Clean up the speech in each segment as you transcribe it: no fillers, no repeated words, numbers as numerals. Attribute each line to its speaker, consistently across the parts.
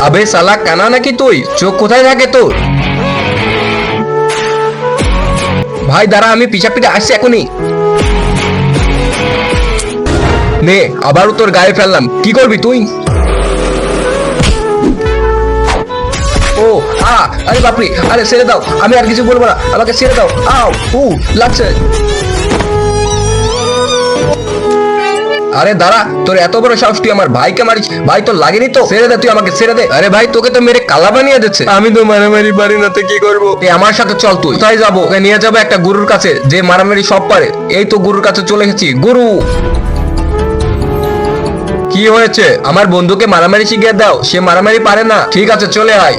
Speaker 1: আবে শালা কানা নাকি তুই? চোখ কোথায় থাকে তোর? ভাই দাঁড়া, আমি পিছা পিঠে আসছি এখনই। নে আবারও তোর গায়ে ফেললাম, কি করবি তুই? ও আরে বাপরে, আরে ছেড়ে দাও, আমি আর কিছু বলবো না, আমাকে ছেড়ে দাও। আও লাগছে। আরে দাঁড়া, তোর এত বড় সাহস, তুই আমার ভাইকে মারিস? ভাই তোর লাগেনি তো? ছেড়ে দে, তুই আমাকে ছেড়ে দে। আরে ভাই তোকে তো মেরে কালা বানিয়ে দিচ্ছে। আমি তো মারামারি পারি না, তো কি করবো? আমার সাথে চল, তুই কোথায় যাবো? ওকে নিয়ে যাবো একটা গুরুর কাছে, যে মারামারি সব পারে। এই তো গুরুর কাছে চলে এসেছি। গুরু, কি হয়েছে? আমার বন্ধুকে মারামারি শিখিয়ে দাও, সে মারামারি পারে না। ঠিক আছে, চলে আয়।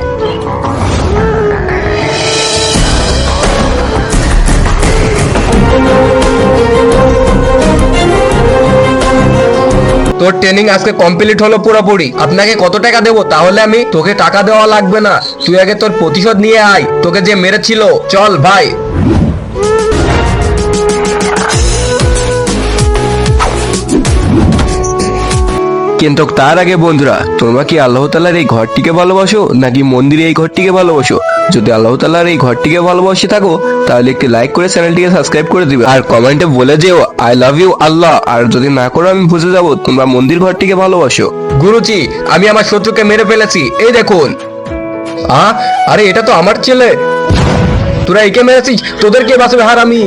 Speaker 1: তোর ট্রেনিং আজকে কমপ্লিট হলো পুরোপুরি। আপনাকে কত টাকা দেবো তাহলে? আমি তোকে টাকা দেওয়া লাগবে না, তুই আগে তোর প্রতিশোধ নিয়ে আয়, তোকে যে মেরেছিল। চল ভাই। কিন্তু তার আগে বন্ধুরা, তোমরা কি আল্লাহ তাআলার এই ঘরটিকে ভালোবাসো নাকি মন্দিরে এই ঘরটিকে ভালোবাসো? যদি আল্লাহ তাআলার এই ঘরটিকে ভালোবাসে থাকো তাহলে একটি লাইক করে চ্যানেলটিকে সাবস্ক্রাইব করে দিবে, আর কমেন্টে বলে যেও আই লাভ ইউ আল্লাহ। আর যদি না করো আমি বুঝে যাবো তোমরা মন্দির ঘরটিকে ভালোবাসো। গুরুজি, আমি আমার শত্রুকে মেরে ফেলেছি, এই দেখুন। আরে এটা তো আমার ছেলে। তোরা একে মেরেছিস, তোদেরকে বাঁচাবে হারামি।